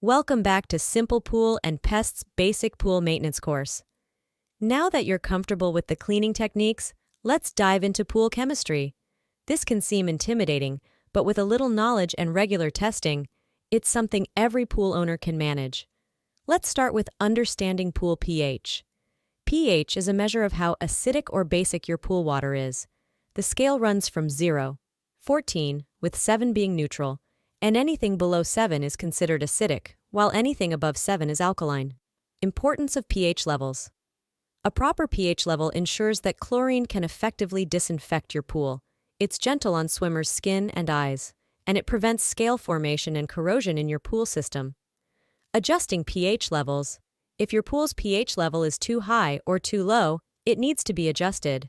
Welcome back to Simple Pool and Pest's basic pool maintenance course. Now that you're comfortable with the cleaning techniques, let's dive into pool chemistry. This can seem intimidating, but with a little knowledge and regular testing, it's something every pool owner can manage. Let's start with understanding pool pH. pH is a measure of how acidic or basic your pool water is. The scale runs from 0, 14, with 7 being neutral, and anything below 7 is considered acidic, while anything above 7 is alkaline. Importance of pH levels. A proper pH level ensures that chlorine can effectively disinfect your pool. It's gentle on swimmers' skin and eyes, and it prevents scale formation and corrosion in your pool system. Adjusting pH levels. If your pool's pH level is too high or too low, it needs to be adjusted.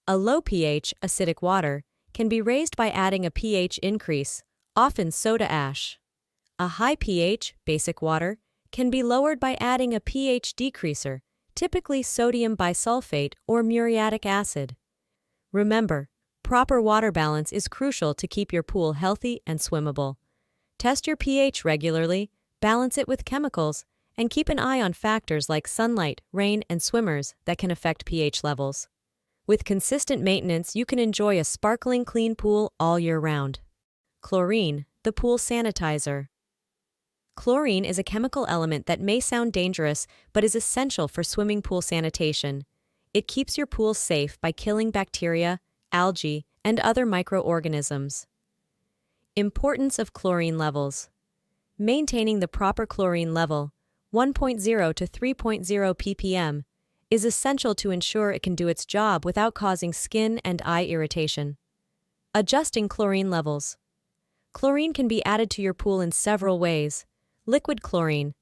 A low pH, acidic water, can be raised by adding a pH increase, often soda ash. A high pH, basic water, can be lowered by adding a pH decreaser, typically sodium bisulfate or muriatic acid. Remember, proper water balance is crucial to keep your pool healthy and swimmable. Test your pH regularly, balance it with chemicals, and keep an eye on factors like sunlight, rain, and swimmers that can affect pH levels. With consistent maintenance, you can enjoy a sparkling clean pool all year round. Chlorine, the pool sanitizer. Chlorine is a chemical element that may sound dangerous but is essential for swimming pool sanitation. It keeps your pool safe by killing bacteria, algae, and other microorganisms. Importance of chlorine levels. Maintaining the proper chlorine level, 1.0 to 3.0 ppm, is essential to ensure it can do its job without causing skin and eye irritation. Adjusting chlorine levels. Chlorine can be added to your pool in several ways. Liquid chlorine,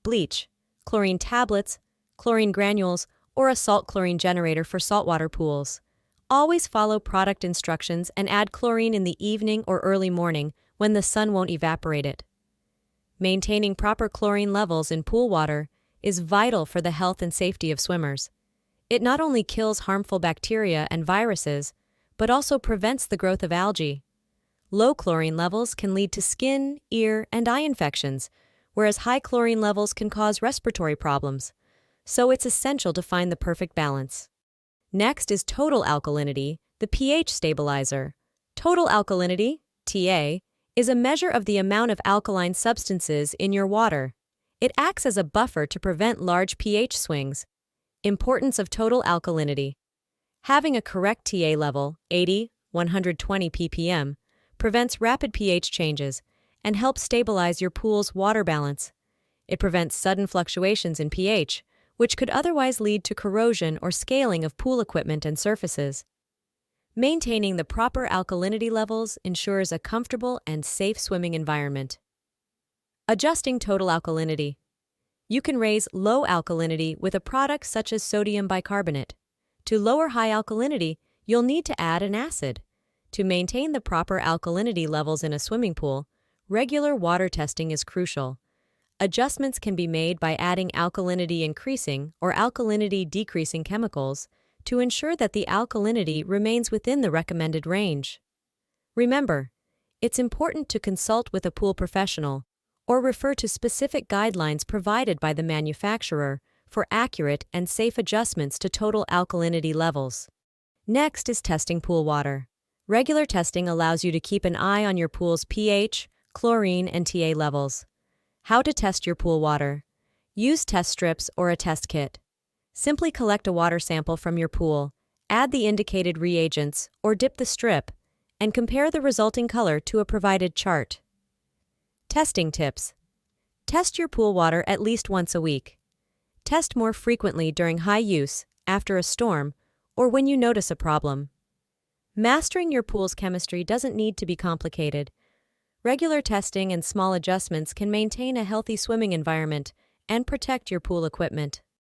bleach, chlorine tablets, chlorine granules, or a salt chlorine generator for saltwater pools. Always follow product instructions and add chlorine in the evening or early morning when the sun won't evaporate it. Maintaining proper chlorine levels in pool water is vital for the health and safety of swimmers. It not only kills harmful bacteria and viruses, but also prevents the growth of algae. Low chlorine levels can lead to skin, ear, and eye infections, whereas high chlorine levels can cause respiratory problems. So it's essential to find the perfect balance. Next is total alkalinity, the pH stabilizer. Total alkalinity, TA, is a measure of the amount of alkaline substances in your water. It acts as a buffer to prevent large pH swings. Importance of total alkalinity. Having a correct TA level, 80, 120 ppm, prevents rapid pH changes and helps stabilize your pool's water balance. It prevents sudden fluctuations in pH, which could otherwise lead to corrosion or scaling of pool equipment and surfaces. Maintaining the proper alkalinity levels ensures a comfortable and safe swimming environment. Adjusting total alkalinity. You can raise low alkalinity with a product such as sodium bicarbonate. To lower high alkalinity, you'll need to add an acid. To maintain the proper alkalinity levels in a swimming pool, regular water testing is crucial. Adjustments can be made by adding alkalinity increasing or alkalinity decreasing chemicals to ensure that the alkalinity remains within the recommended range. Remember, it's important to consult with a pool professional or refer to specific guidelines provided by the manufacturer for accurate and safe adjustments to total alkalinity levels. Next is testing pool water. Regular testing allows you to keep an eye on your pool's pH, chlorine, and TA levels. How to test your pool water. Use test strips or a test kit. Simply collect a water sample from your pool, add the indicated reagents or dip the strip, and compare the resulting color to a provided chart. Testing tips. Test your pool water at least once a week. Test more frequently during high use, after a storm, or when you notice a problem. Mastering your pool's chemistry doesn't need to be complicated. Regular testing and small adjustments can maintain a healthy swimming environment and protect your pool equipment.